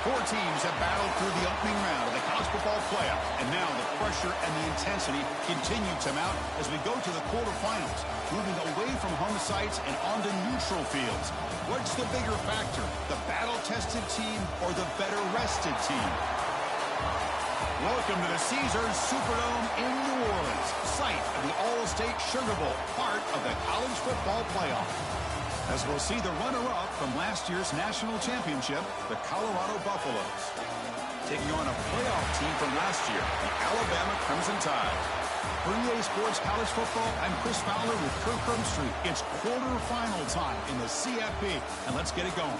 Four teams have battled through the opening round of the college football playoff, and now the pressure and the intensity continue to mount as we go to the quarterfinals, moving away from home sites and onto neutral fields. What's the bigger factor, the battle-tested team or the better-rested team? Welcome to the Caesars Superdome in New Orleans, site of the All-State Sugar Bowl, part of the college football playoff. As we'll see the runner-up from last year's national championship, the Colorado Buffaloes, taking on a playoff team from last year, the Alabama Crimson Tide. For EA Sports College Football, I'm Chris Fowler with Kirk Herbstreit. It's quarterfinal time in the CFP, and let's get it going.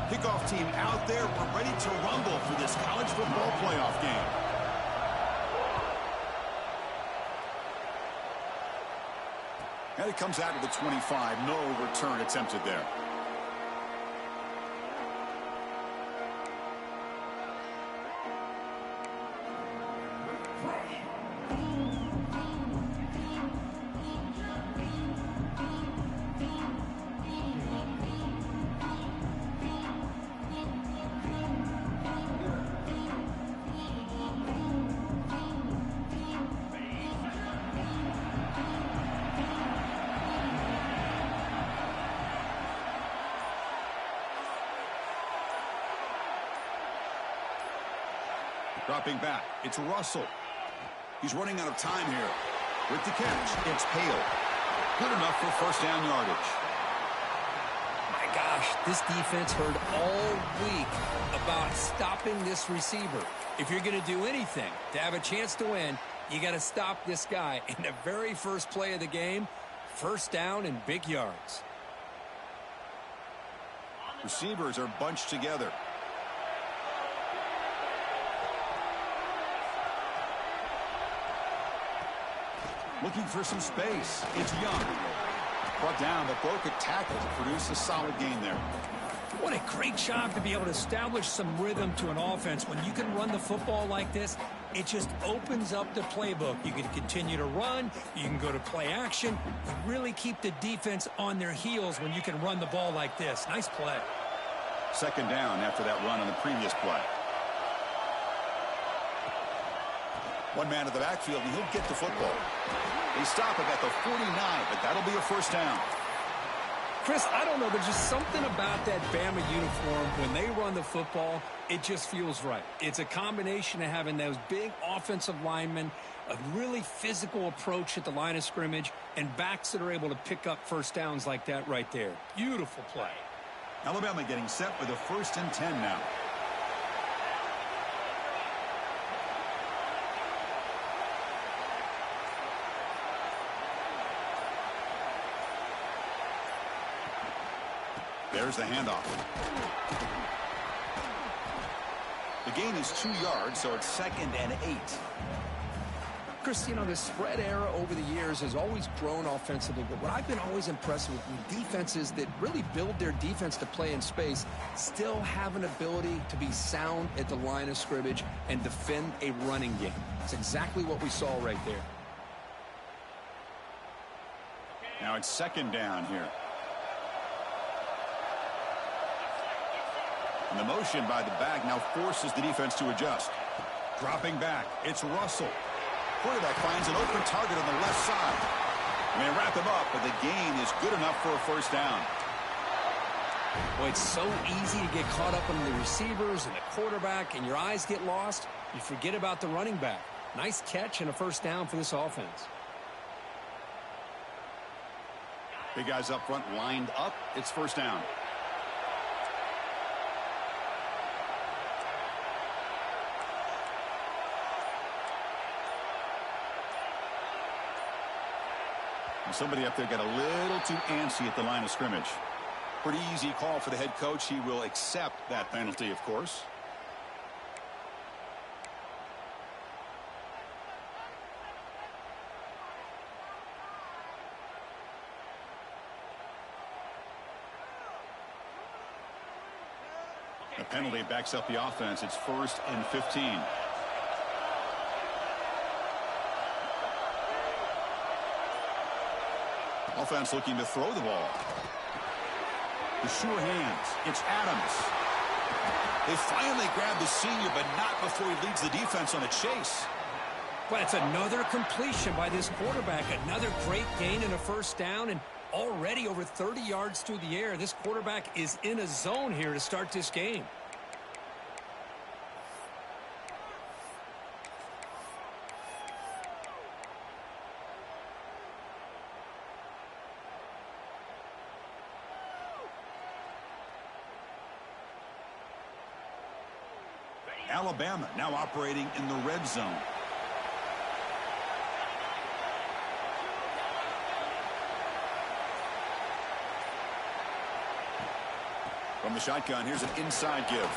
Kickoff team out there. We're ready to rumble for this college football playoff game. And it comes out of the 25. No return attempted there. Dropping back, it's Russell. He's running out of time here. With the catch, it's Hale. Good enough for first down yardage. My gosh, this defense heard all week about stopping this receiver. If you're going to do anything to have a chance to win, you got to stop this guy. In the very first play of the game, first down and big yards. Receivers are bunched together. Looking for some space. It's Young. Brought down, but broke a tackle to produce a solid gain there. What a great job to be able to establish some rhythm to an offense. When you can run the football like this, it just opens up the playbook. You can continue to run. You can go to play action. You really keep the defense on their heels when you can run the ball like this. Nice play. Second down after that run on the previous play. One man in the backfield, and he'll get the football. They stop him at the 49, but that'll be a first down. Chris, I don't know. There's just something about that Bama uniform. When they run the football, it just feels right. It's a combination of having those big offensive linemen, a really physical approach at the line of scrimmage, and backs that are able to pick up first downs like that right there. Beautiful play. Alabama getting set with a 1st and 10 now. There's the handoff. The gain is 2 yards, so it's 2nd and 8. Chris, you know, the spread era over the years has always grown offensively, but what I've been always impressed with defenses that really build their defense to play in space still have an ability to be sound at the line of scrimmage and defend a running game. It's exactly what we saw right there. Now it's 2nd down here. And the motion by the back now forces the defense to adjust. Dropping back, it's Russell. Quarterback finds an open target on the left side. They wrap him up, but the gain is good enough for a first down. Boy, it's so easy to get caught up in the receivers and the quarterback, and your eyes get lost. You forget about the running back. Nice catch and a first down for this offense. Big guys up front lined up. It's first down. Somebody up there got a little too antsy at the line of scrimmage. Pretty easy call for the head coach. He will accept that penalty, of course. penalty backs up the offense. It's 1st and 15. Offense looking to throw the ball. The sure hands. It's Adams. They finally grab the senior, but not before he leads the defense on a chase. Well, it's another completion by this quarterback. Another great gain and a first down, and already over 30 yards through the air. This quarterback is in a zone here to start this game. Alabama now operating in the red zone. From the shotgun, here's an inside give.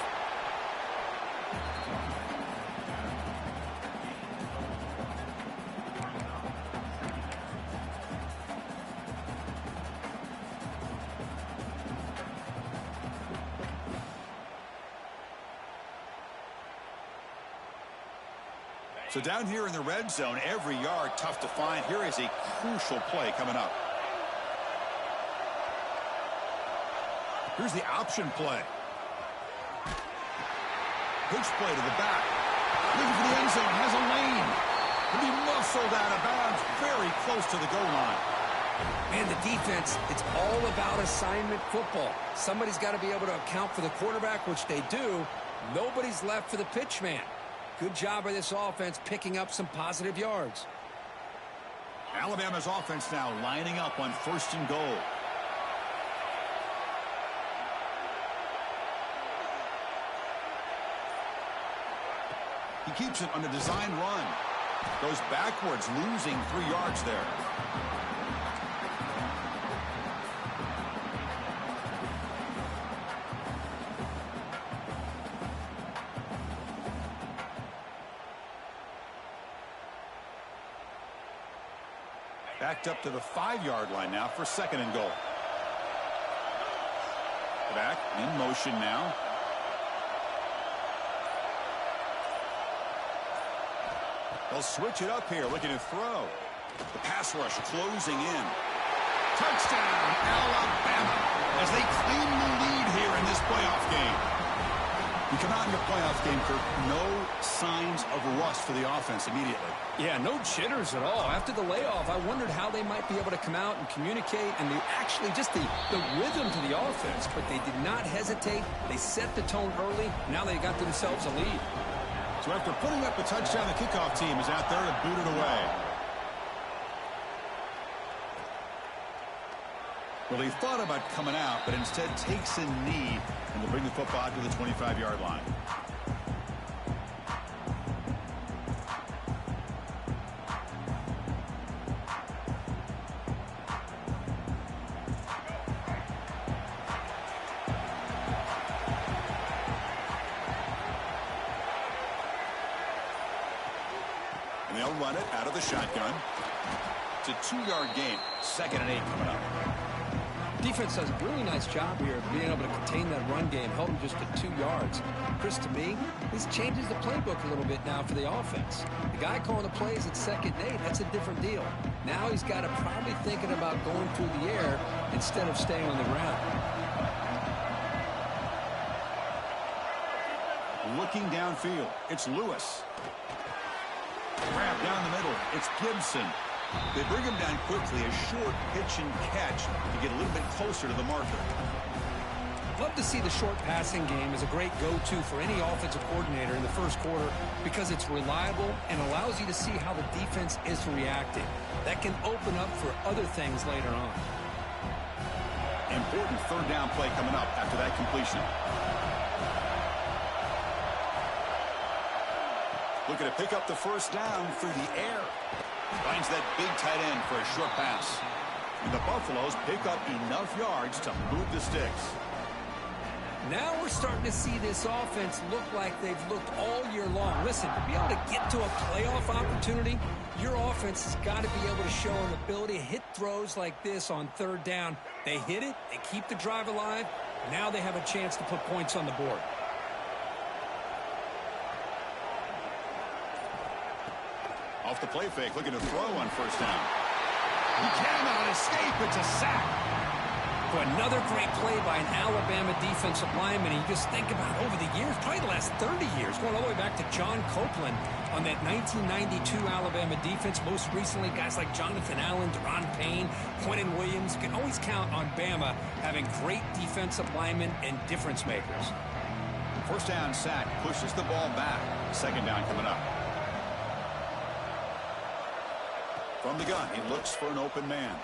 So down here in the red zone, every yard tough to find. Here is a crucial play coming up. Here's the option play. Pitch play to the back. Looking for the end zone. Has a lane. He'll be muscled out of bounds. Very close to the goal line. Man, the defense, it's all about assignment football. Somebody's got to be able to account for the quarterback, which they do. Nobody's left for the pitch man. Good job by this offense picking up some positive yards. Alabama's offense now lining up on 1st and goal. He keeps it on a design run. Goes backwards, losing 3 yards there. Backed up to the 5-yard line now for 2nd and goal. Back in motion now. They'll switch it up here, looking to throw. The pass rush closing in. Touchdown, Alabama, as they claim the lead here in this playoff game. You come out in your playoff game, Kirk, no signs of rust for the offense immediately. Yeah, no jitters at all. After the layoff, I wondered how they might be able to come out and communicate, and actually just the rhythm to the offense. But they did not hesitate. They set the tone early. Now they got themselves a lead. So after putting up a touchdown, the kickoff team is out there to boot it away. Well, he thought about coming out, but instead takes a knee and will bring the football to the 25-yard line. And they'll run it out of the shotgun. It's a 2-yard gain. 2nd and 8 coming up. Defense does a really nice job here of being able to contain that run game, held them just to 2 yards. Chris, to me, this changes the playbook a little bit now for the offense. The guy calling the plays at 2nd and 8, that's a different deal. Now he's got to probably thinking about going through the air instead of staying on the ground. Looking downfield, it's Lewis. Grab down the middle, it's Gibson. They bring him down quickly, a short pitch and catch to get a little bit closer to the marker. Love to see the short passing game as a great go-to for any offensive coordinator in the first quarter because it's reliable and allows you to see how the defense is reacting. That can open up for other things later on. Important 3rd down play coming up after that completion. Looking to pick up the 1st down through the air. Finds that big tight end for a short pass. And the Buffaloes pick up enough yards to move the sticks. Now we're starting to see this offense look like they've looked all year long. Listen, to be able to get to a playoff opportunity, your offense has got to be able to show an ability to hit throws like this on 3rd down. They hit it, they keep the drive alive. Now they have a chance to put points on the board. Off the play fake, looking to throw on first down. He cannot escape. It's a sack. For another great play by an Alabama defensive lineman. And you just think about over the years, probably the last 30 years, going all the way back to John Copeland on that 1992 Alabama defense. Most recently, guys like Jonathan Allen, Deron Payne, Quentin Williams. You can always count on Bama having great defensive linemen and difference makers. First down sack pushes the ball back. Second down coming up. From the gun, he looks for an open man.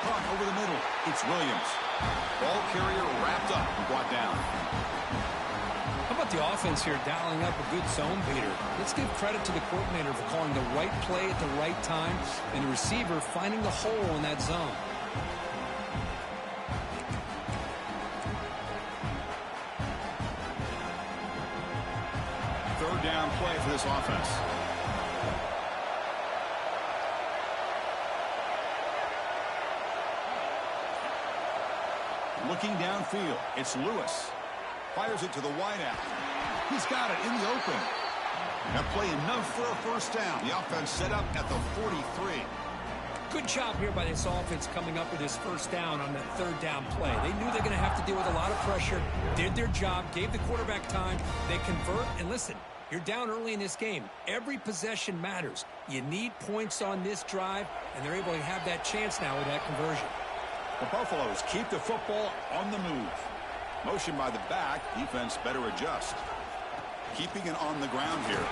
Caught over the middle. It's Williams. Ball carrier wrapped up and brought down. How about the offense here dialing up a good zone beater? Let's give credit to the coordinator for calling the right play at the right time and the receiver finding the hole in that zone. Third down play for this offense. Looking downfield, it's Lewis. Fires it to the wideout. He's got it in the open. That play enough for a first down. The offense set up at the 43. Good job here by this offense coming up with this first down on that third down play. They knew they're going to have to deal with a lot of pressure, did their job, gave the quarterback time. They convert, and listen, you're down early in this game. Every possession matters. You need points on this drive, and they're able to have that chance now with that conversion. The Buffaloes keep the football on the move. Motion by the back. Defense better adjust. Keeping it on the ground here.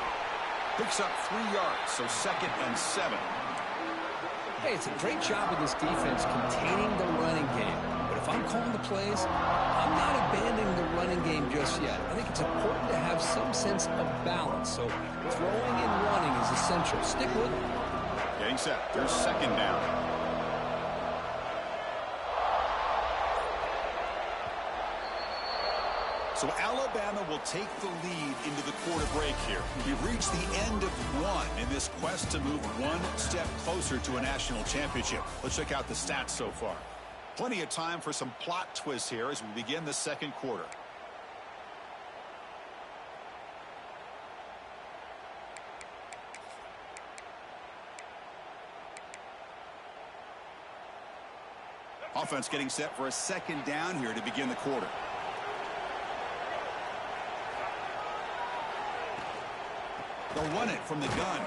Picks up 3 yards, so 2nd and 7. Hey, it's a great job of this defense containing the running game. But if I'm calling the plays, I'm not abandoning the running game just yet. I think it's important to have some sense of balance. So throwing and running is essential. Stick with it. Getting set. There's second down. So Alabama will take the lead into the quarter break here. We've reached the end of one in this quest to move one step closer to a national championship. Let's check out the stats so far. Plenty of time for some plot twists here as we begin the second quarter. Offense getting set for a second down here to begin the quarter. They'll run it from the gun.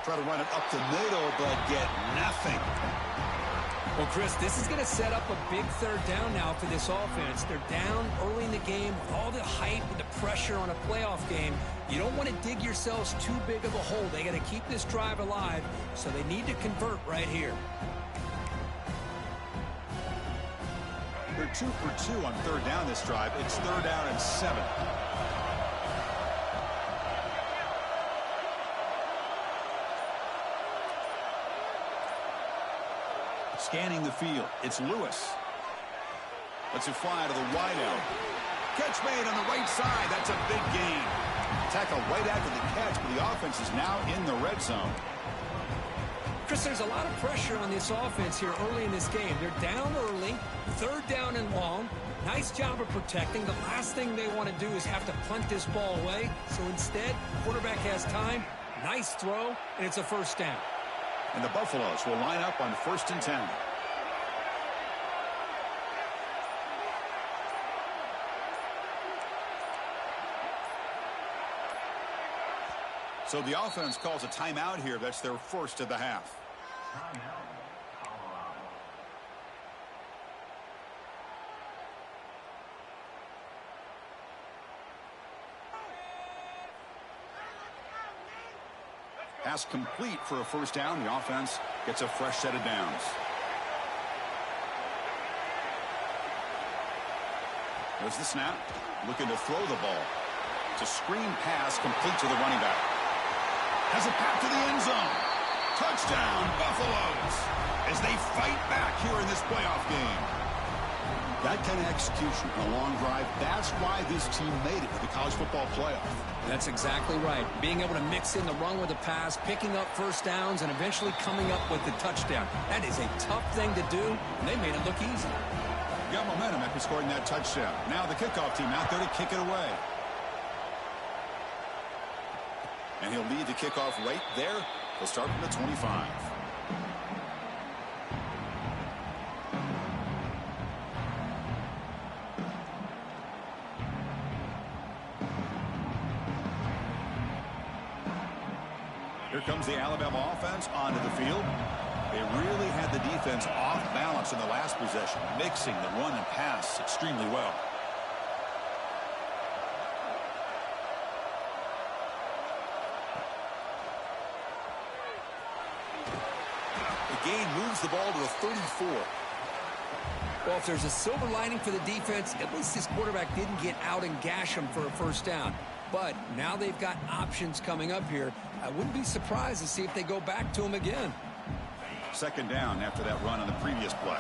Try to run it up the middle, but get nothing. Well, Chris, this is going to set up a big third down now for this offense. They're down early in the game with all the hype and the pressure on a playoff game. You don't want to dig yourselves too big of a hole. They got to keep this drive alive, so they need to convert right here. They're 2 for 2 on third down this drive. It's 3rd down and 7. Scanning the field, it's Lewis. Lets it fly to the wideout. Catch made on the right side. That's a big gain. Tackle right after the catch, but the offense is now in the red zone. Chris, there's a lot of pressure on this offense here early in this game. They're down early, 3rd down and long. Nice job of protecting. The last thing they want to do is have to punt this ball away. So instead, quarterback has time. Nice throw, and it's a first down. And the Buffaloes will line up on 1st and 10. So the offense calls a timeout here. That's their first of the half. Pass complete for a first down. The offense gets a fresh set of downs. There's the snap. Looking to throw the ball. It's a screen pass complete to the running back. Has a path to the end zone. Touchdown, Buffaloes, as they fight back here in this playoff game. That kind of execution on a long drive, that's why this team made it to the college football playoff. That's exactly right. Being able to mix in the run with the pass, picking up first downs, and eventually coming up with the touchdown. That is a tough thing to do, and they made it look easy. Got momentum after scoring that touchdown. Now the kickoff team out there to kick it away. And he'll lead the kickoff right there. He'll start from the 25. Here comes the Alabama offense onto the field. They really had the defense off balance in the last possession, mixing the run and pass extremely well. The gain moves the ball to the 34. Well, if there's a silver lining for the defense, at least this quarterback didn't get out and gash him for a first down. But now they've got options coming up here. I wouldn't be surprised to see if they go back to him again. Second down after that run on the previous play.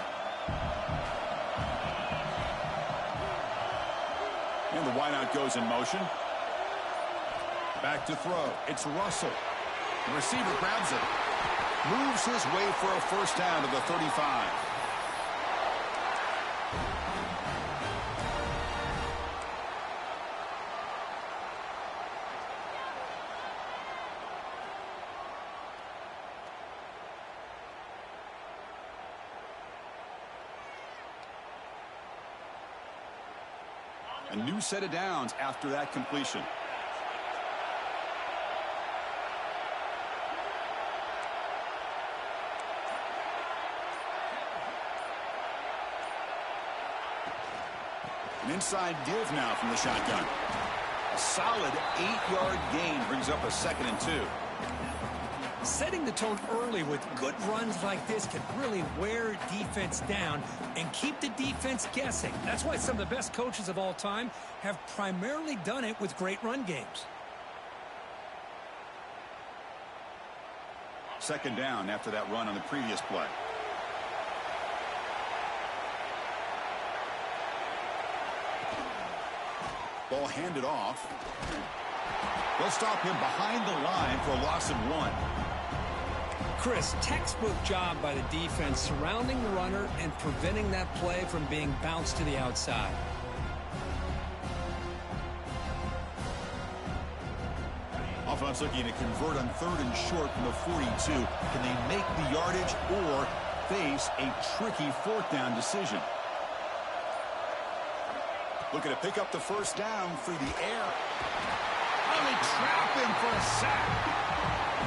And the wideout goes in motion. Back to throw. It's Russell. The receiver grabs it. Moves his way for a first down to the 35. A new set of downs after that completion. An inside give now from the shotgun. A solid 8-yard gain brings up a 2nd and 2. Setting the tone early with good runs like this can really wear defense down and keep the defense guessing. That's why some of the best coaches of all time have primarily done it with great run games. Second down after that run on the previous play. Ball handed off. They'll stop him behind the line for a loss of 1. Chris, textbook job by the defense surrounding the runner and preventing that play from being bounced to the outside. Offense looking to convert on 3rd and short from the 42. Can they make the yardage or face a tricky 4th down decision? Looking to pick up the first down through the air. Oh, they trap him for a sack.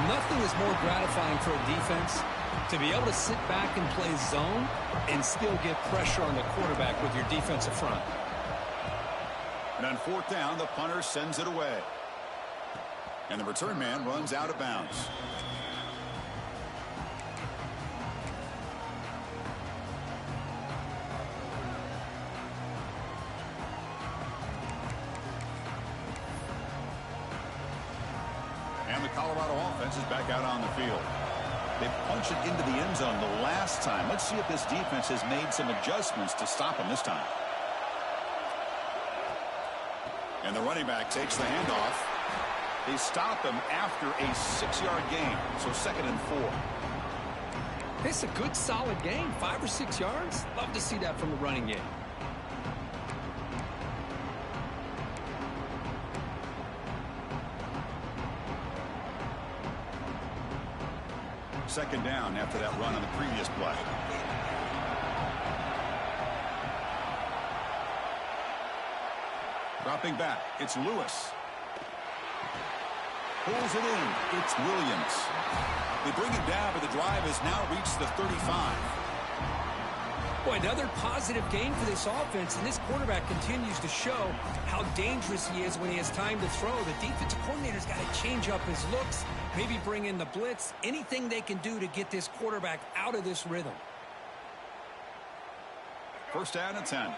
Nothing is more gratifying for a defense to be able to sit back and play zone and still get pressure on the quarterback with your defensive front. And on 4th down, the punter sends it away. And the return man runs out of bounds. And the Colorado offense is back out on the field. They punched it into the end zone the last time. Let's see if this defense has made some adjustments to stop him this time. And the running back takes the handoff. They stop him after a 6-yard gain, so 2nd and 4. It's a good, solid gain, 5 or 6 yards. Love to see that from the running game. Second down after that run on the previous play. Dropping back, it's Lewis. Pulls it in, it's Williams. They bring it down, but the drive has now reached the 35. Boy, another positive gain for this offense, and this quarterback continues to show how dangerous he is when he has time to throw. The defensive coordinator's got to change up his looks, maybe bring in the blitz, anything they can do to get this quarterback out of this rhythm. First down and 10.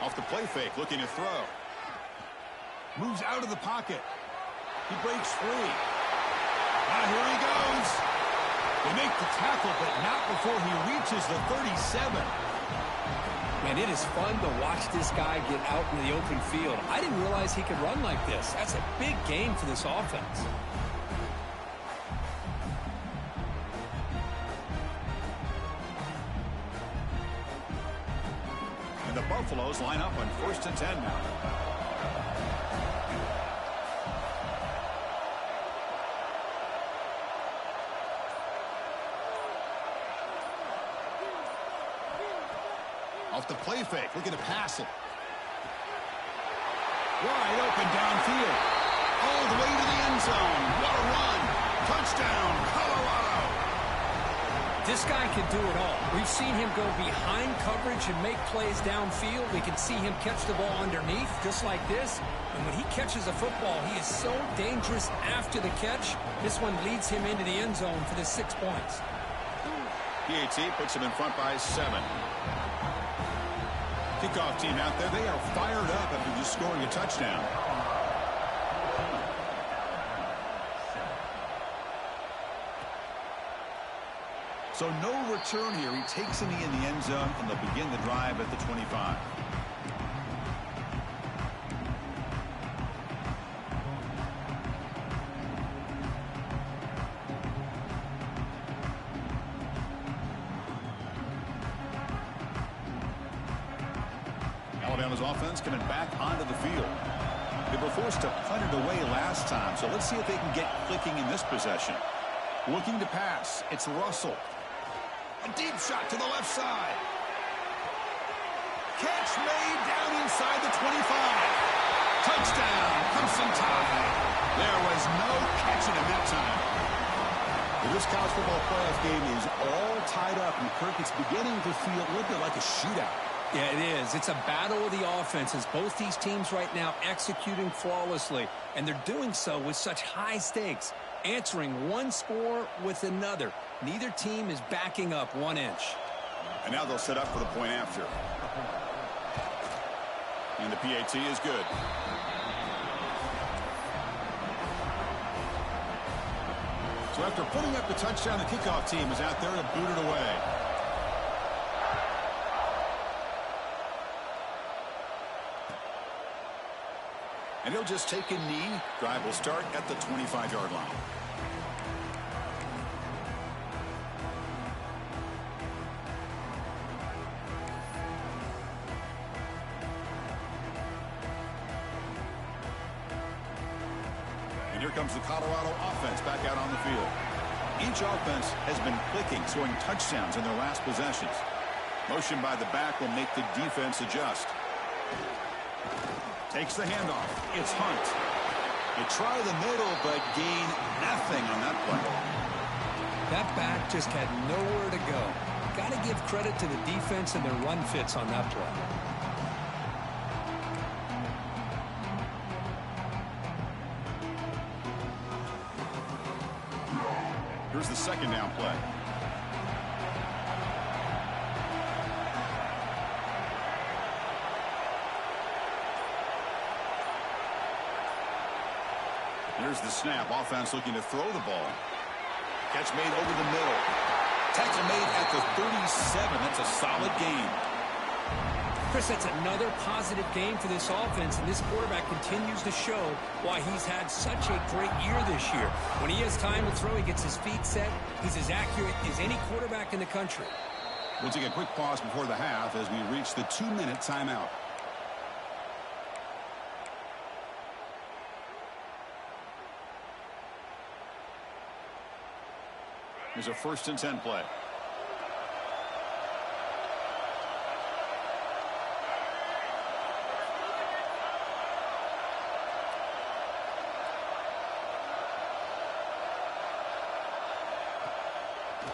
Off the play fake, looking to throw. Moves out of the pocket. He breaks free. Now here he goes. They make the tackle, but not before he reaches the 37. Man, it is fun to watch this guy get out in the open field. I didn't realize he could run like this. That's a big gain for this offense. Buffaloes line up on 1st and 10 now. Off the play fake, looking to pass it. Wide open downfield. All the way to the end zone. What a run. Touchdown, Colorado. This guy can do it all. We've seen him go behind coverage and make plays downfield. We can see him catch the ball underneath, just like this. And when he catches a football, he is so dangerous after the catch. This one leads him into the end zone for the 6 points. PAT puts him in front by 7. Kickoff team out there, they are fired up after just scoring a touchdown. So no return here. He takes a knee in the end zone, and they'll begin the drive at the 25. Alabama's offense coming back onto the field. They were forced to punt it away last time, so let's see if they can get clicking in this possession. Looking to pass, it's Russell. A deep shot to the left side. Catch made down inside the 25. Touchdown, Crimson Tide. There was no catching him that time. Well, this college football playoff game is all tied up, and Kirk, it's beginning to feel a little bit like a shootout. Yeah, it is. It's a battle of the offenses. Both these teams right now executing flawlessly, and they're doing so with such high stakes, answering one score with another. Neither team is backing up 1 inch. And now they'll set up for the point after. And the PAT is good. So after putting up the touchdown, the kickoff team is out there to boot it away. And he'll just take a knee. Drive will start at the 25-yard line. And here comes the Colorado offense back out on the field. Each offense has been clicking, scoring touchdowns in their last possessions. Motion by the back will make the defense adjust. Takes the handoff. It's Hunt. They try the middle, but gain nothing on that play. That back just had nowhere to go. Got to give credit to the defense and their run fits on that play. Here's the second down play. Here's the snap. Offense looking to throw the ball. Catch made over the middle. Tackle made at the 37. That's a solid gain. Chris, that's another positive game for this offense, and this quarterback continues to show why he's had such a great year this year. When he has time to throw, he gets his feet set. He's as accurate as any quarterback in the country. We'll take a quick pause before the half as we reach the 2-minute timeout. Here's a 1st and 10 play.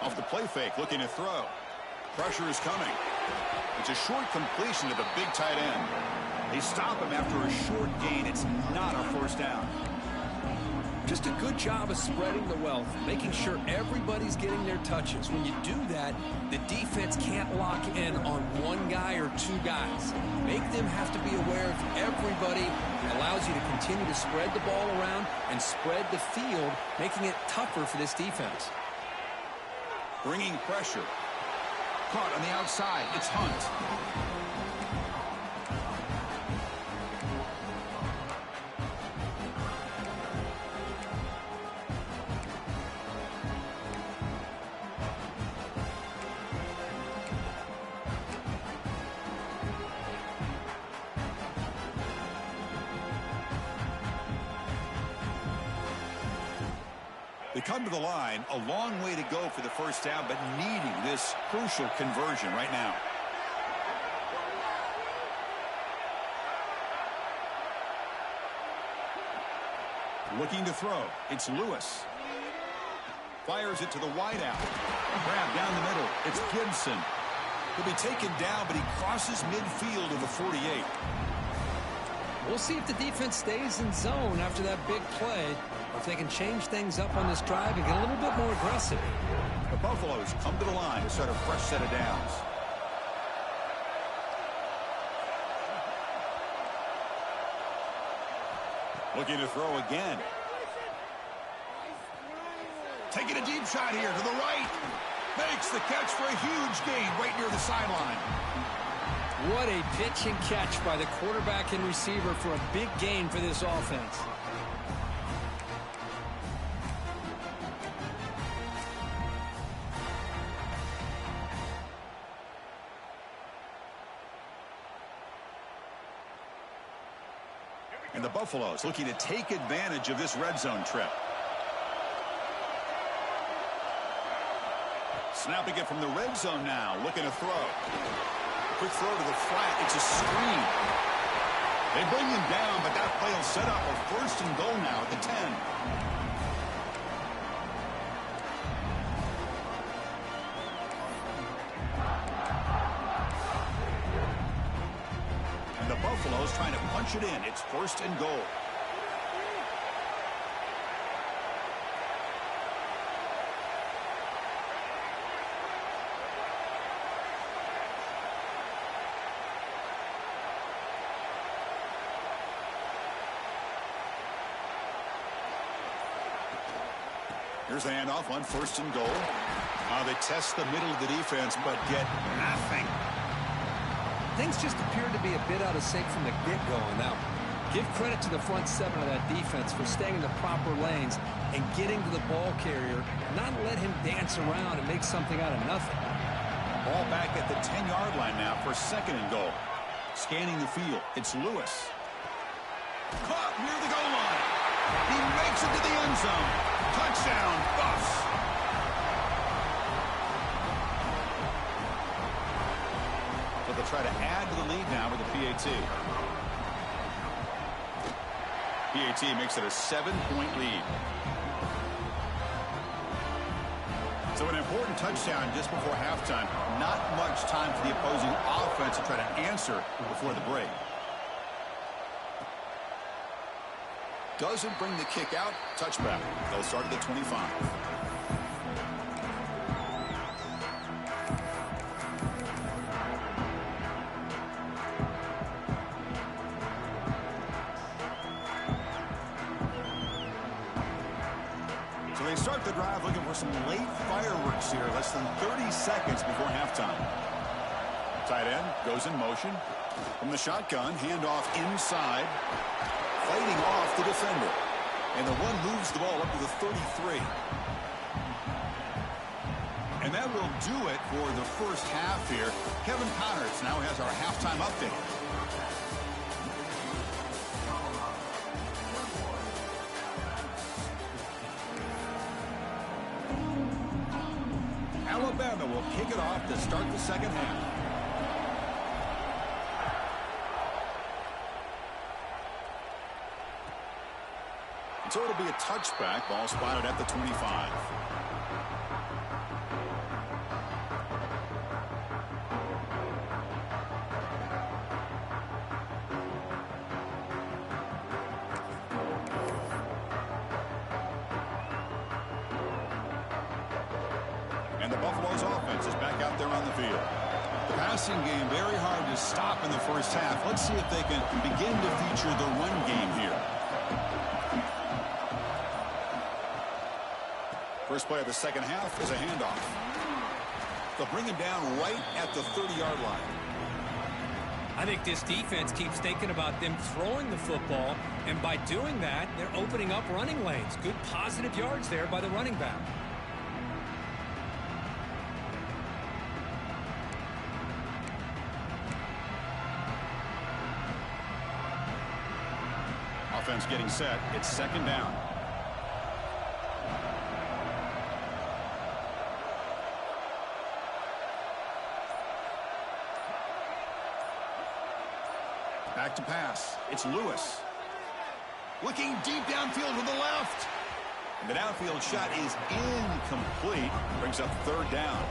Off the play fake, looking to throw. Pressure is coming. It's a short completion to the big tight end. They stop him after a short gain. It's not a first down. Just a good job of spreading the wealth, making sure everybody's getting their touches. When you do that, the defense can't lock in on one guy or two guys. Make them have to be aware of everybody. It allows you to continue to spread the ball around and spread the field, making it tougher for this defense. Bringing pressure. Caught on the outside. It's Hunt. come to the line. A long way to go for the first down, but needing this crucial conversion right now. Looking to throw. It's Lewis. Fires it to the wideout. Grab down the middle. It's Gibson. He'll be taken down, but he crosses midfield to the 48. We'll see if the defense stays in zone after that big play, or if they can change things up on this drive and get a little bit more aggressive. The Buffaloes come to the line to start a fresh set of downs. Looking to throw again. Taking a deep shot here to the right. Makes the catch for a huge gain right near the sideline. What a pitch and catch by the quarterback and receiver for a big gain for this offense. And the Buffaloes looking to take advantage of this red zone trip. Snapping it from the red zone now, looking to throw. Quick throw to the flat. It's a screen. They bring him down, but that play will set up a first and goal now at the 10. And the Buffaloes trying to punch it in. It's first and goal. Here's the handoff on first and goal. They test the middle of the defense, but get nothing. Things just appeared to be a bit out of sync from the get-go on that one. Give credit to the front seven of that defense for staying in the proper lanes and getting to the ball carrier, not let him dance around and make something out of nothing. Ball back at the 10-yard line now for second and goal. Scanning the field, it's Lewis. Caught near the goal line. He makes it to the end zone. Touchdown, Buffs. So they'll try to add to the lead now with the PAT. PAT makes it a 7-point lead. So an important touchdown just before halftime. Not much time for the opposing offense to try to answer before the break. Doesn't bring the kick out. Touchback. They'll start at the 25. So they start the drive looking for some late fireworks here. Less than 30 seconds before halftime. Tight end goes in motion. From the shotgun, handoff inside. Fighting off the defender. And the one moves the ball up to the 33. And that will do it for the first half here. Kevin Connors now has our halftime update. Alabama will kick it off to start the second half. So it'll be a touchback. Ball spotted at the 25. And the Buffaloes offense is back out there on the field. The passing game very hard to stop in the first half. Let's see if they can begin to feature the run game here. First play of the second half is a handoff. They'll bring him down right at the 30-yard line. I think this defense keeps thinking about them throwing the football, and by doing that, they're opening up running lanes. Good positive yards there by the running back. Offense getting set. It's second down. Back to pass. It's Lewis. Looking deep downfield with the left. And the downfield shot is incomplete. Brings up third down.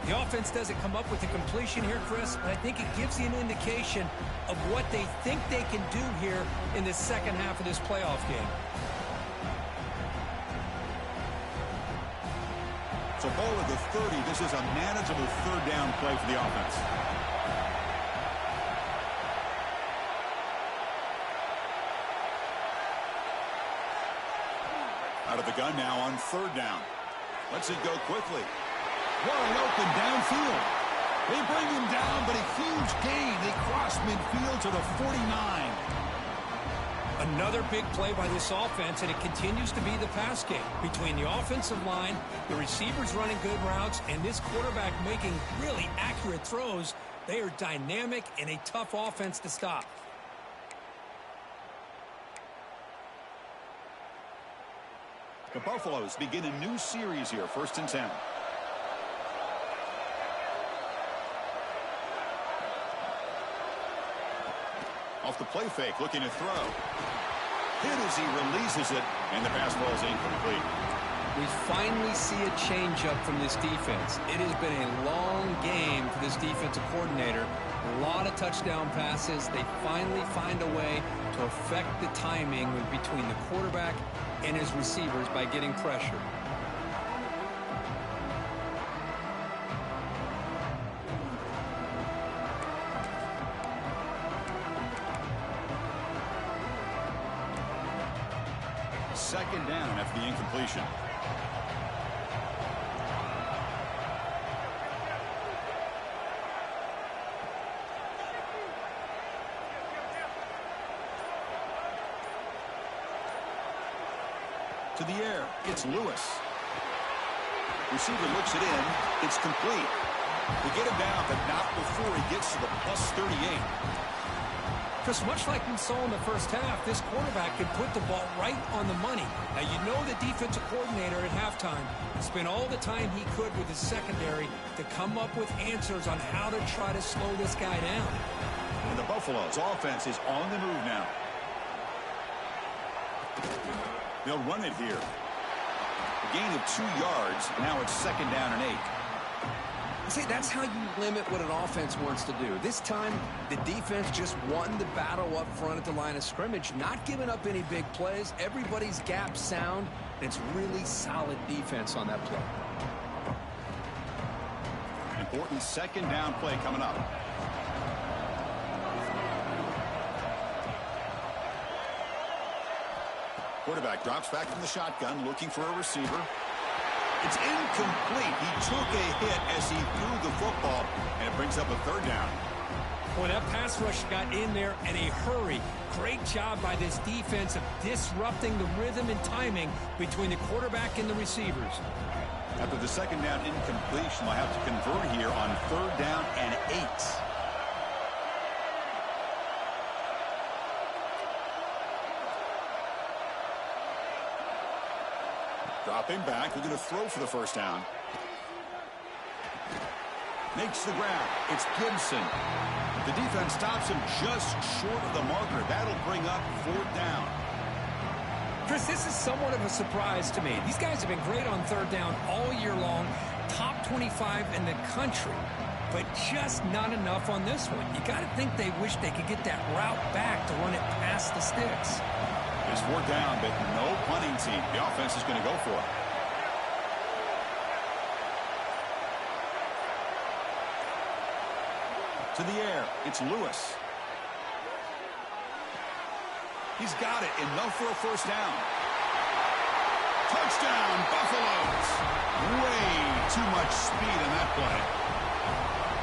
The offense doesn't come up with the completion here, Chris, but I think it gives you an indication of what they think they can do here in the second half of this playoff game. So ball at the 30. This is a manageable third down play for the offense. Out of the gun now on third down. Lets it go quickly. Wide open downfield. They bring him down, but a huge gain. They cross midfield to the 49. Another big play by this offense, and it continues to be the pass game. Between the offensive line, the receivers running good routes, and this quarterback making really accurate throws, they are dynamic and a tough offense to stop. The Buffaloes begin a new series here, 1st and 10. Off the play fake, looking to throw. Hit as he releases it, and the pass ball is incomplete. We finally see a changeup from this defense. It has been a long game for this defensive coordinator. A lot of touchdown passes. They finally find a way to affect the timing between the quarterback and his receivers by getting pressure. Second down after the incompletion. To the air, it's Lewis. Receiver looks it in. It's complete. They get him down, but not before he gets to the plus 38. Chris, much like we saw in the first half, this quarterback can put the ball right on the money. Now, you know the defensive coordinator at halftime spent all the time he could with his secondary to come up with answers on how to try to slow this guy down. And the Buffaloes' offense is on the move now. They'll run it here. A gain of 2 yards. Now it's 2nd down and 8. See, that's how you limit what an offense wants to do. This time, the defense just won the battle up front at the line of scrimmage, not giving up any big plays. Everybody's gap sound, and it's really solid defense on that play. Important 2nd down play coming up. Quarterback drops back from the shotgun, looking for a receiver. It's incomplete. He took a hit as he threw the football, and it brings up a 3rd down. Well, that pass rush got in there in a hurry. Great job by this defense of disrupting the rhythm and timing between the quarterback and the receivers. After the 2nd down incompletion, they'll have to convert here on 3rd down and 8. Dropping back, they're going to throw for the 1st down. Makes the grab. It's Gibson. The defense stops him just short of the marker. That'll bring up 4th down. Chris, this is somewhat of a surprise to me. These guys have been great on 3rd down all year long. Top 25 in the country. But just not enough on this one. You got to think they wish they could get that route back to run it past the sticks. It's 4th down, but no punting team. The offense is going to go for it. To the air, it's Lewis. He's got it, enough for a 1st down. Touchdown, Buffaloes! Way too much speed in that play.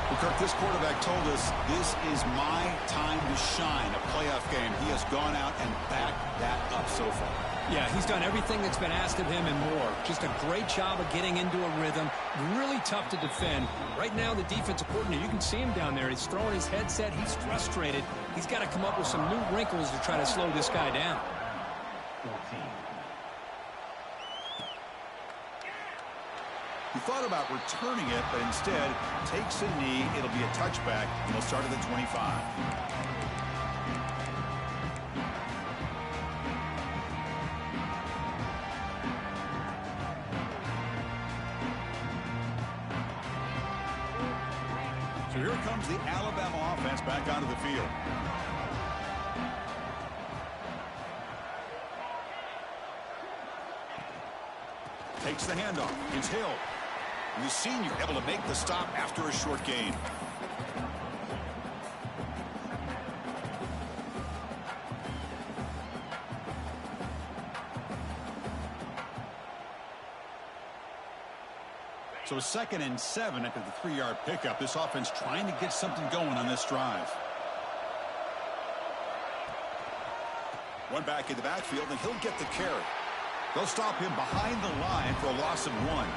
Well, Kirk, this quarterback told us this is my time to shine, a playoff game. He has gone out and backed that up so far. Yeah, he's done everything that's been asked of him and more. Just a great job of getting into a rhythm. Really tough to defend. Right now, the defensive coordinator, you can see him down there. He's throwing his headset. He's frustrated. He's got to come up with some new wrinkles to try to slow this guy down. He thought about returning it, but instead takes a knee. It'll be a touchback, and they'll start at the 25. So here comes the Alabama offense back onto the field. Takes the handoff. It's Hill. And the senior able to make the stop after a short gain. So 2nd and 7 after the 3-yard pickup. This offense trying to get something going on this drive. One back in the backfield, and he'll get the carry. They'll stop him behind the line for a loss of 1.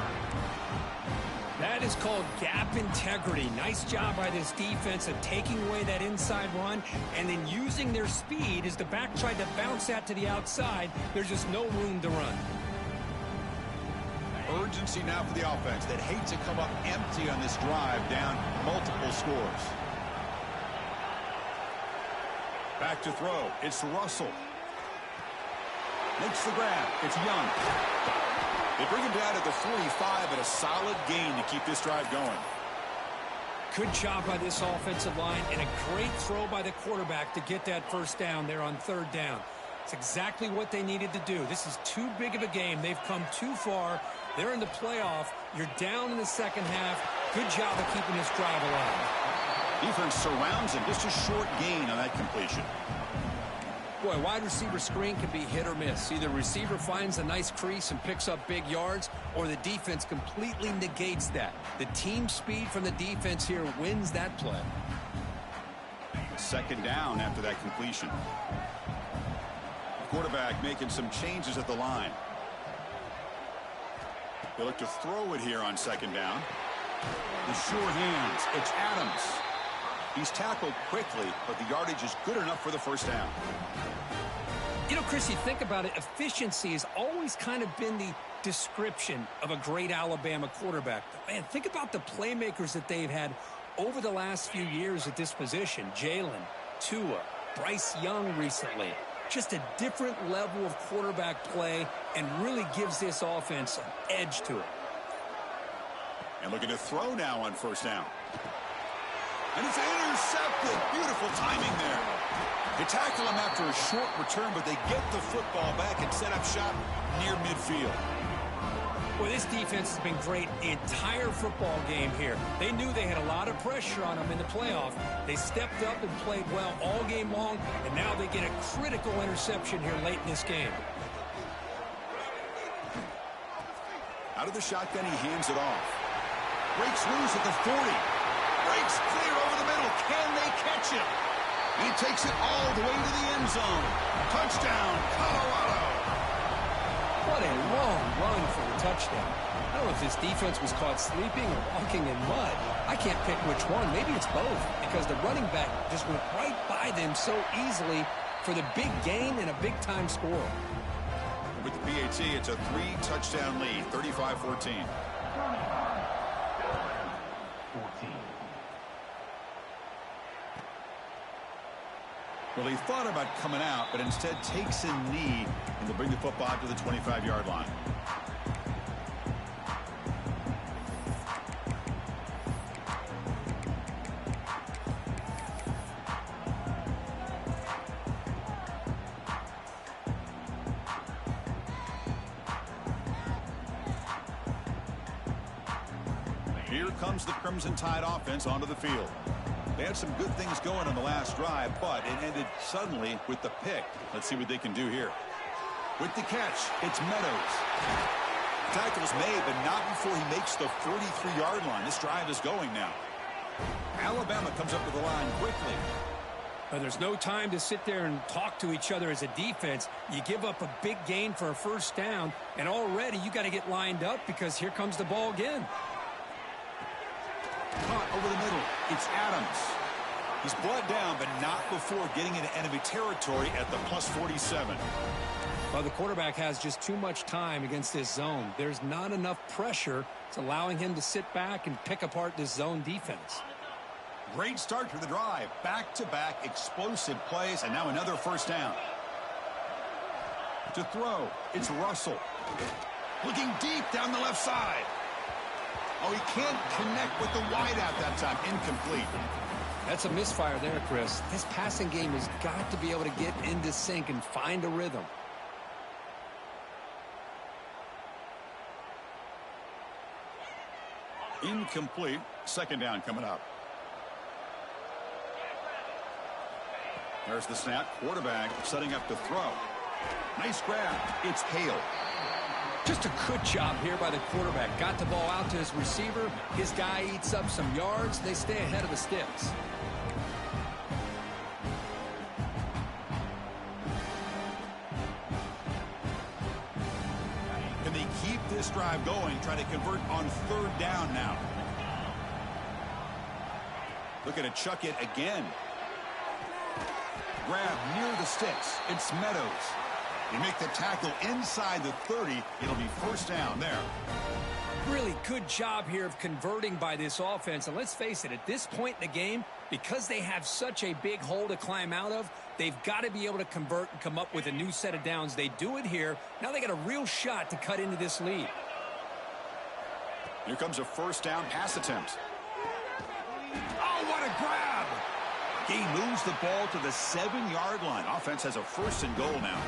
That is called gap integrity. Nice job by this defense of taking away that inside run and then using their speed as the back tried to bounce that to the outside. There's just no room to run. Urgency now for the offense that hates to come up empty on this drive, down multiple scores. Back to throw. It's Russell. Makes the grab. It's Young. They bring him down at the 45 and a solid gain to keep this drive going. Good job by this offensive line and a great throw by the quarterback to get that first down there on 3rd down. It's exactly what they needed to do. This is too big of a game. They've come too far. They're in the playoff. You're down in the second half. Good job of keeping this drive alive. Defense surrounds him. Just a short gain on that completion. Boy, wide receiver screen can be hit or miss. Either receiver finds a nice crease and picks up big yards, or the defense completely negates that. The team speed from the defense here wins that play. 2nd down after that completion. Quarterback making some changes at the line. They look to throw it here on 2nd down. The sure hands. It's Adams. He's tackled quickly, but the yardage is good enough for the first down. You know, Chris, you think about it, efficiency has always kind of been the description of a great Alabama quarterback. Man, think about the playmakers that they've had over the last few years at this position. Jalen, Tua, Bryce Young recently. Just a different level of quarterback play and really gives this offense an edge to it. And looking to throw now on 1st down. And it's intercepted. Beautiful timing there. They tackle him after a short return, but they get the football back and set up shop near midfield. Well, this defense has been great the entire football game here. They knew they had a lot of pressure on them in the playoff. They stepped up and played well all game long, and now they get a critical interception here late in this game. Out of the shotgun, he hands it off. Breaks loose at the 40. Breaks clear over the middle. Can they catch him? And he takes it all the way to the end zone. Touchdown, Colorado. What a long run for the touchdown. I don't know if this defense was caught sleeping or walking in mud. I can't pick which one. Maybe it's both, because the running back just went right by them so easily for the big gain and a big-time score. With the PAT, it's a 3-touchdown lead, 35-14. Well, he thought about coming out, but instead takes a knee and to bring the football out to the 25-yard line. Here comes the Crimson Tide offense onto the field. They had some good things going on the last drive, but it ended suddenly with the pick. Let's see what they can do here. With the catch, it's Meadows. Tackle's made, but not before he makes the 43-yard line. This drive is going now. Alabama comes up to the line quickly. But there's no time to sit there and talk to each other as a defense. You give up a big gain for a first down, and already you got to get lined up because here comes the ball again. Caught over the middle. It's Adams. He's brought down, but not before getting into enemy territory at the plus 47. Well, the quarterback has just too much time against this zone. There's not enough pressure. It's allowing him to sit back and pick apart this zone defense. Great start to the drive. Back-to-back explosive plays, and now another first down. To throw, it's Russell. Looking deep down the left side. Oh, he can't connect with the wideout that time. Incomplete. That's a misfire there, Chris. This passing game has got to be able to get into sync and find a rhythm. Incomplete. Second down coming up. There's the snap. Quarterback setting up to throw. Nice grab. It's Hale. Just a good job here by the quarterback. Got the ball out to his receiver. His guy eats up some yards. They stay ahead of the sticks. Can they keep this drive going? Try to convert on third down now. Looking to chuck it again. Grab near the sticks. It's Meadows. They make the tackle inside the 30. It'll be first down there. Really good job here of converting by this offense. And let's face it, at this point in the game, because they have such a big hole to climb out of, they've got to be able to convert and come up with a new set of downs. They do it here. Now they got a real shot to cut into this lead. Here comes a first down pass attempt. Oh, what a grab! He moves the ball to the 7-yard line. Offense has a first and goal now.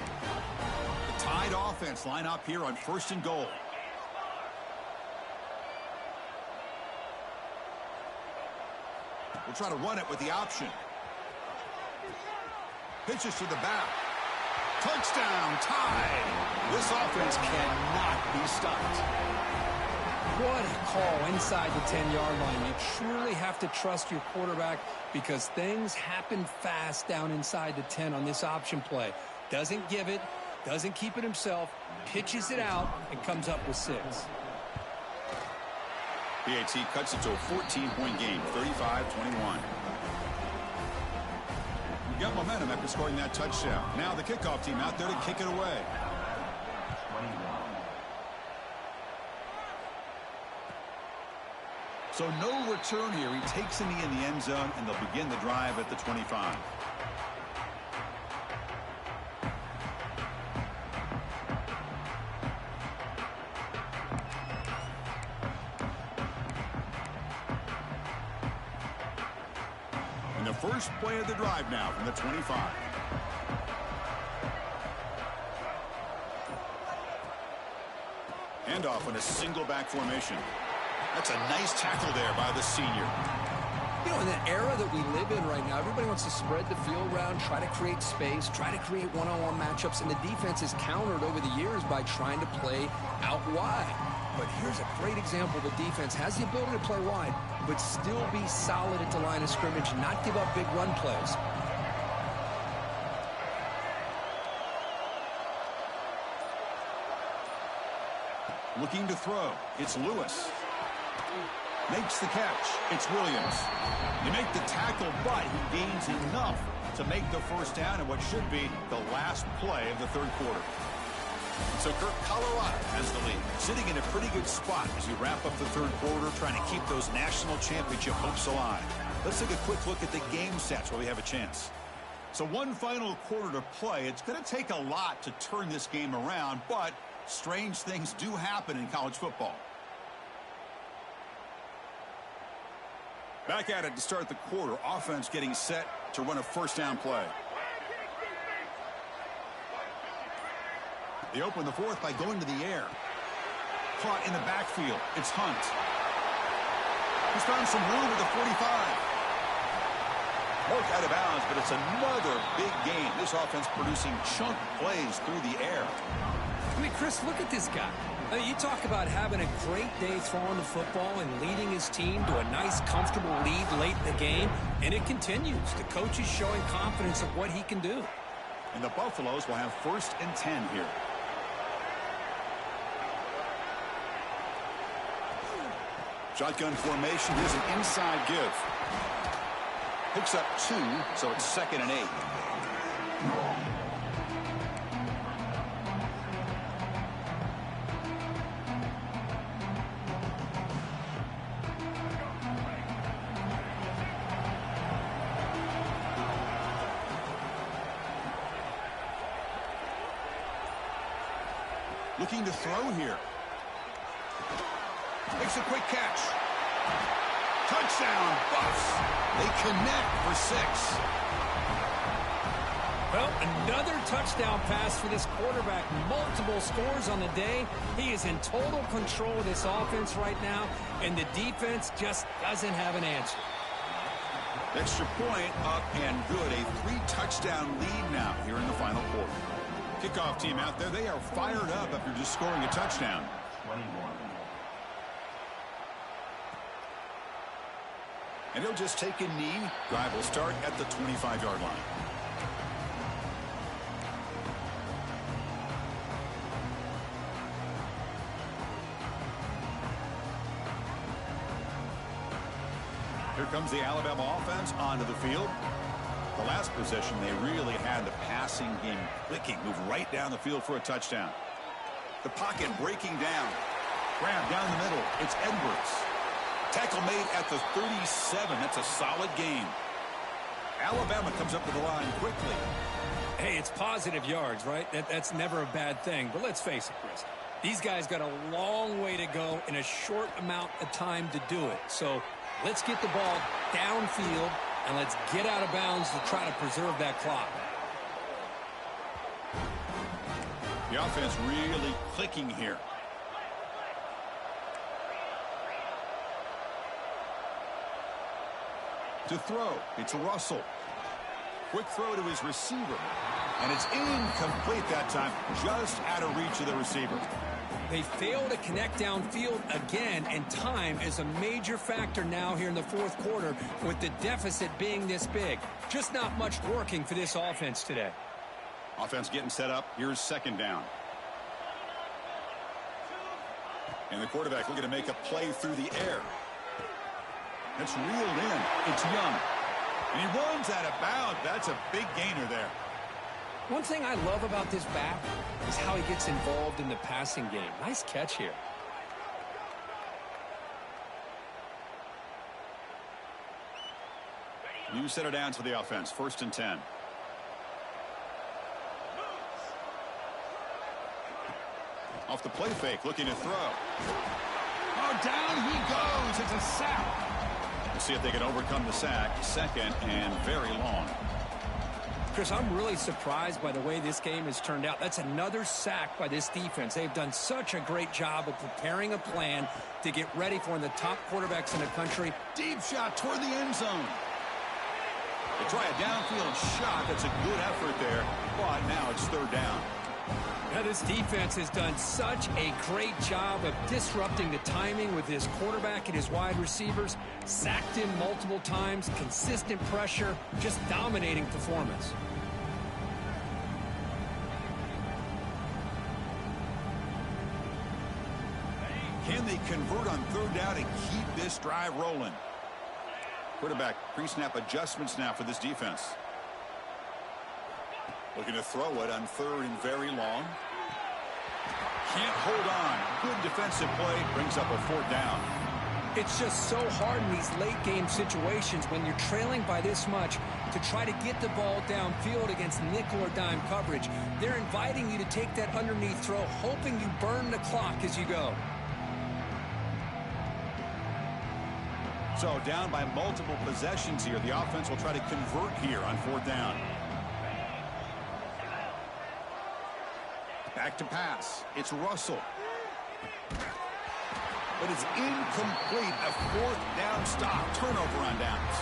The Tide offense line up here on first and goal. We'll try to run it with the option. Pitches to the back. Touchdown, Tide. This offense cannot be stopped. What a call inside the 10-yard line. You truly have to trust your quarterback because things happen fast down inside the 10 on this option play. Doesn't give it, doesn't keep it himself, pitches it out, and comes up with 6. PAT cuts it to a 14-point game, 35-21. We got momentum after scoring that touchdown. Now the kickoff team out there to kick it away. So no return here. He takes a knee in the end zone, and they'll begin the drive at the 25. And the first play of the drive now from the 25. Handoff in a single back formation. That's a nice tackle there by the senior. You know, in the era that we live in right now, everybody wants to spread the field around, try to create space, try to create one-on-one matchups, and the defense is countered over the years by trying to play out wide. But here's a great example. The defense has the ability to play wide, but still be solid at the line of scrimmage and not give up big run plays. Looking to throw. It's Lewis. Makes the catch. It's Williams. They make the tackle, but he gains enough to make the first down in what should be the last play of the third quarter. So Kirk, Colorado has the lead, sitting in a pretty good spot as you wrap up the third quarter, trying to keep those national championship hopes alive. Let's take a quick look at the game stats while we have a chance. So one final quarter to play. It's going to take a lot to turn this game around, but strange things do happen in college football. Back at it to start the quarter. Offense getting set to run a first down play. They open the fourth by going to the air. Caught in the backfield. It's Hunt. He's found some room at the 45. Marked out of bounds, but it's another big game. This offense producing chunk plays through the air. I mean, Chris, look at this guy. I mean, you talk about having a great day throwing the football and leading his team to a nice, comfortable lead late in the game, and it continues. The coach is showing confidence of what he can do. And the Buffaloes will have first and 10 here. Shotgun formation. Here's an inside give. Picks up 2, so it's 2nd and 8. Looking to throw here. Makes a quick catch. Touchdown, Buffs. They connect for 6. Well, another touchdown pass for this quarterback. Multiple scores on the day. He is in total control of this offense right now, and the defense just doesn't have an answer. Extra point up and good. A 3-touchdown lead now here in the final quarter. Kickoff team out there. They are fired up after just scoring a touchdown. 21. And he'll just take a knee. Drive will start at the 25-yard line. Here comes the Alabama offense onto the field. The last possession, they really had the passing game clicking. Move right down the field for a touchdown. The pocket breaking down. Grab down the middle. It's Edwards. Tackle made at the 37. That's a solid gain. Alabama comes up to the line quickly. Hey, it's positive yards, right? That's never a bad thing. But let's face it, Chris. These guys got a long way to go in a short amount of time to do it. So let's get the ball downfield, and let's get out of bounds to try to preserve that clock. The offense really clicking here. To throw, it's Russell. Quick throw to his receiver. And it's incomplete that time, just out of reach of the receiver. They fail to connect downfield again, and time is a major factor now here in the fourth quarter with the deficit being this big. Just not much working for this offense today. Offense getting set up. Here's second down. And the quarterback looking to make a play through the air. It's reeled in. It's Young. And he runs out of bounds. That's a big gainer there. One thing I love about this back is how he gets involved in the passing game. Nice catch here. New set of downs for the offense. 1st and 10. Off the play fake, looking to throw. Oh, down he goes. It's a sack. We'll see if they can overcome the sack. 2nd and very long. Chris, I'm really surprised by the way this game has turned out. That's another sack by this defense. They've done such a great job of preparing a plan to get ready for one of the top quarterbacks in the country. Deep shot toward the end zone. They try a downfield shot. That's a good effort there, but now it's 3rd down. Now, this defense has done such a great job of disrupting the timing with his quarterback and his wide receivers. Sacked him multiple times, consistent pressure, just dominating performance. Can they convert on 3rd down and keep this drive rolling? Quarterback pre-snap adjustments now for this defense. Looking to throw it on 3rd and very long. Can't hold on. Good defensive play. Brings up a 4th down. It's just so hard in these late game situations when you're trailing by this much to try to get the ball downfield against nickel or dime coverage. They're inviting you to take that underneath throw, hoping you burn the clock as you go. So down by multiple possessions here. The offense will try to convert here on 4th down. Back to pass. It's Russell. But it's incomplete. A 4th down stop. Turnover on downs.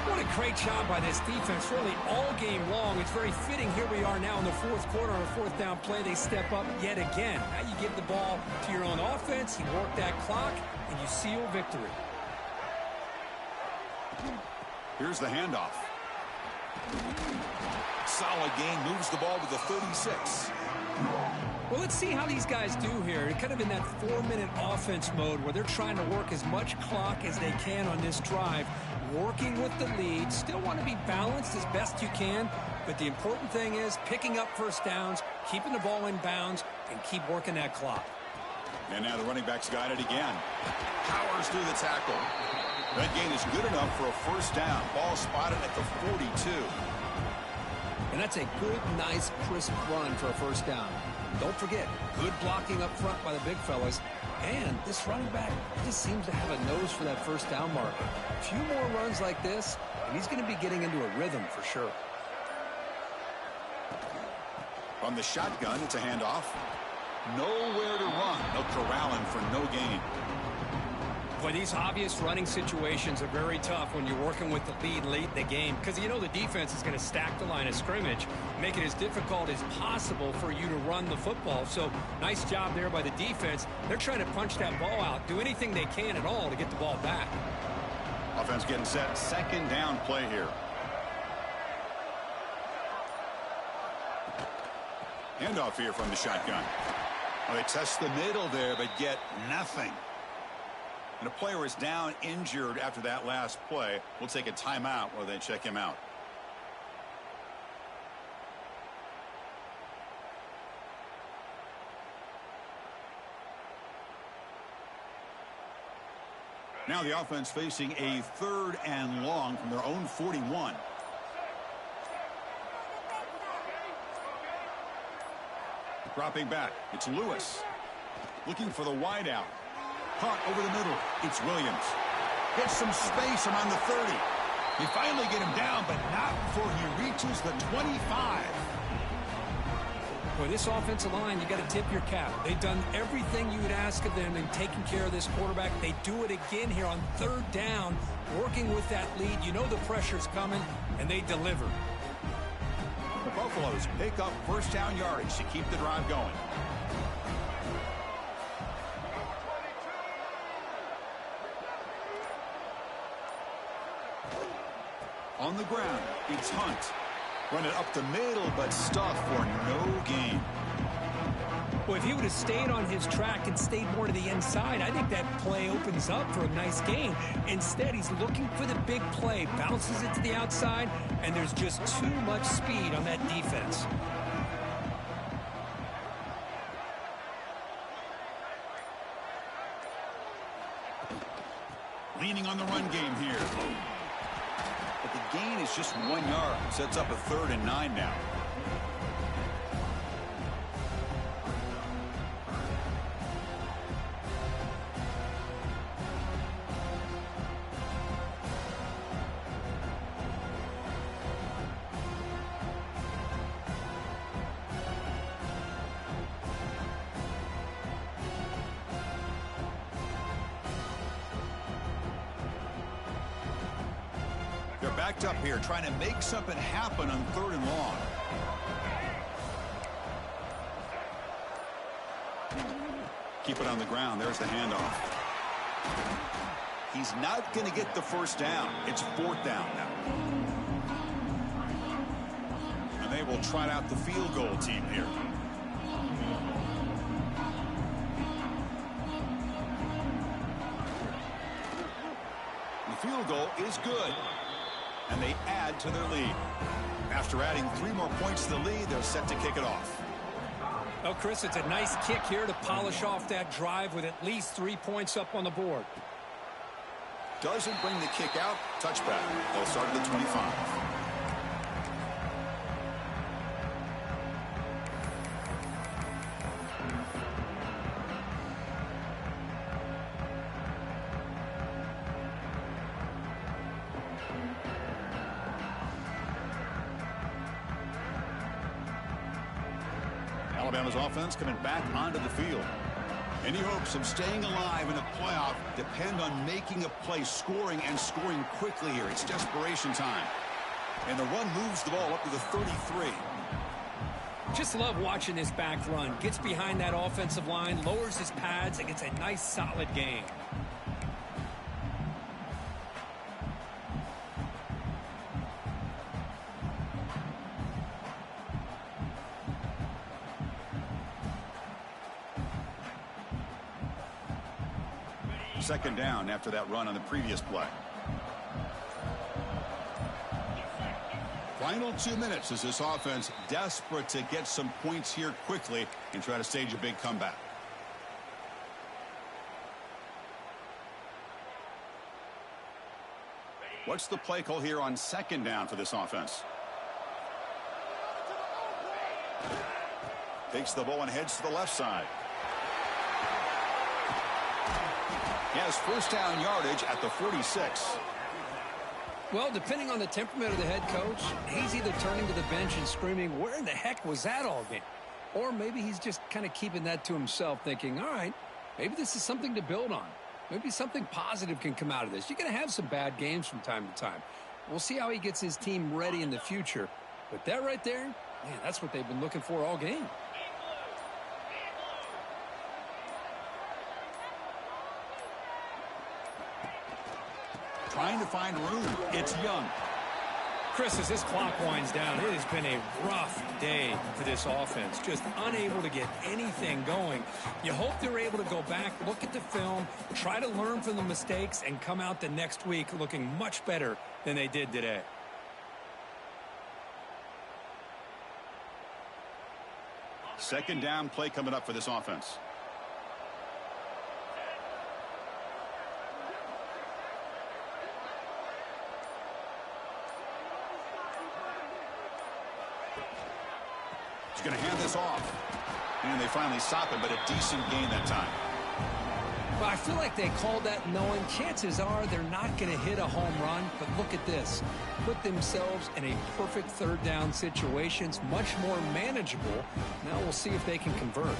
What a great job by this defense, really all game long. It's very fitting. Here we are now in the fourth quarter on a 4th down play. They step up yet again. Now you give the ball to your own offense. You work that clock, and you seal victory. Here's the handoff. Solid gain. Moves the ball to the 36. Well, let's see how these guys do here. They're kind of in that 4-minute offense mode where they're trying to work as much clock as they can on this drive, working with the lead. Still want to be balanced as best you can, but the important thing is picking up 1st downs, keeping the ball in bounds, and keep working that clock. And now the running back's got it again. Powers through the tackle. That gain is good enough for a 1st down. Ball spotted at the 42. And that's a good, nice, crisp run for a 1st down. Don't forget, good blocking up front by the big fellas. And this running back just seems to have a nose for that first down marker. A few more runs like this, and he's going to be getting into a rhythm for sure. From the shotgun, it's a handoff. Nowhere to run. They'll corral him for no gain. Boy, these obvious running situations are very tough when you're working with the lead late in the game because you know the defense is going to stack the line of scrimmage, make it as difficult as possible for you to run the football. So nice job there by the defense. They're trying to punch that ball out, do anything they can at all to get the ball back. Offense getting set. Second down play here. Handoff here from the shotgun. Well, they test the middle there, but get nothing. And a player is down injured after that last play. We'll take a timeout while they check him out. Now the offense facing a 3rd and long from their own 41. Dropping back. It's Lewis. Looking for the wide out. Caught over the middle. It's Williams. Gets some space around the 30. They finally get him down, but not before he reaches the 25. Boy, this offensive line, you got to tip your cap. They've done everything you would ask of them in taking care of this quarterback. They do it again here on 3rd down, working with that lead. You know the pressure's coming, and they deliver. The Buffaloes pick up first down yardage to keep the drive going. On the ground, it's Hunt. Running up the middle, but stuffed for no gain. Well, if he would have stayed on his track and stayed more to the inside, I think that play opens up for a nice gain. Instead, he's looking for the big play, bounces it to the outside, and there's just too much speed on that defense. Leaning on the run game here. But the gain is just 1 yard. Sets up a 3rd and 9 now. They're backed up here, trying to make something happen on 3rd and long. Keep it on the ground. There's the handoff. He's not going to get the first down. It's 4th down now. And they will try out the field goal team here. The field goal is good. And they add to their lead. After adding 3 more points to the lead, they're set to kick it off. Oh, Chris, it's a nice kick here to polish off that drive with at least 3 points up on the board. Doesn't bring the kick out. Touchback. They'll start at the 25. Alabama's offense coming back onto the field. Any hopes of staying alive in a playoff depend on making a play, scoring, and scoring quickly here. It's desperation time. And the run moves the ball up to the 33. Just love watching this back run. Gets behind that offensive line, lowers his pads, and gets a nice solid gain. Second down after that run on the previous play. Final 2 minutes as this offense desperate to get some points here quickly and try to stage a big comeback. What's the play call here on second down for this offense? Takes the ball and heads to the left side. He has first down yardage at the 46. Well, depending on the temperament of the head coach, he's either turning to the bench and screaming, where in the heck was that all game? Or maybe he's just kind of keeping that to himself, thinking, all right, maybe this is something to build on. Maybe something positive can come out of this. You're going to have some bad games from time to time. We'll see how he gets his team ready in the future. But that right there, man, that's what they've been looking for all game. Trying to find room. It's Young. Chris, as this clock winds down, it has been a rough day for this offense. Just unable to get anything going. You hope they're able to go back, look at the film, try to learn from the mistakes, and come out the next week looking much better than they did today. Second down play coming up for this offense. He's going to hand this off. And they finally stop it, but a decent gain that time. Well, I feel like they called that knowing chances are they're not going to hit a home run. But look at this. Put themselves in a perfect third down situation. It's much more manageable. Now we'll see if they can convert.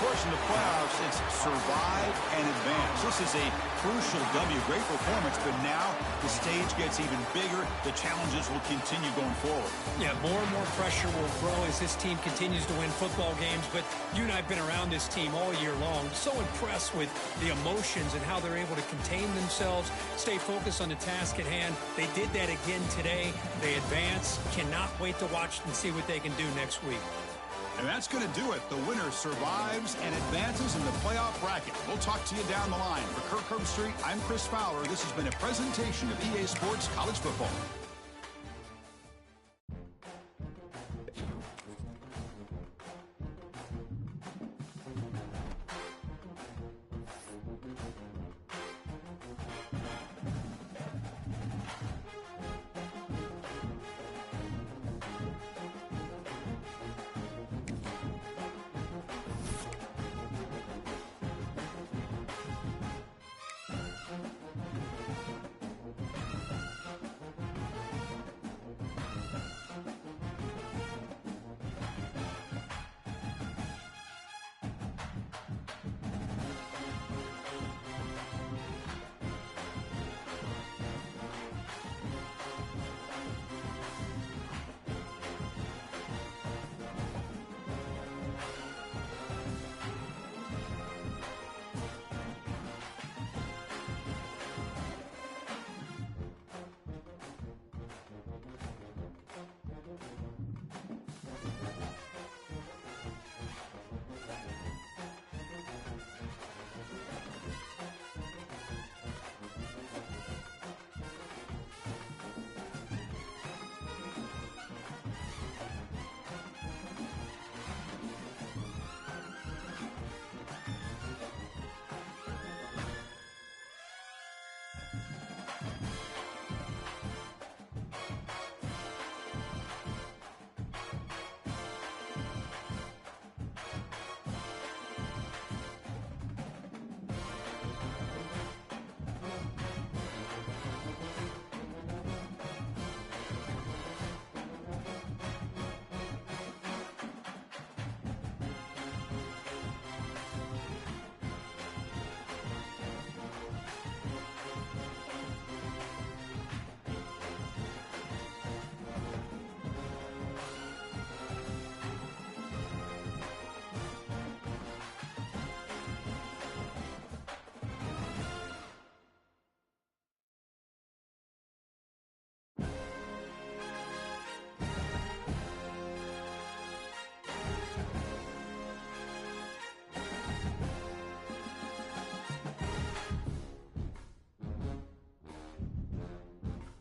Of course, in the playoffs, it's survive and advance. This is a crucial W. Great performance, but now the stage gets even bigger. The challenges will continue going forward. Yeah, more and more pressure will grow as this team continues to win football games. But you and I have been around this team all year long. So impressed with the emotions and how they're able to contain themselves, stay focused on the task at hand. They did that again today. They advance. Cannot wait to watch and see what they can do next week. And that's going to do it. The winner survives and advances in the playoff bracket. We'll talk to you down the line. For Kirk Herbstreit, I'm Chris Fowler. This has been a presentation of EA Sports College Football.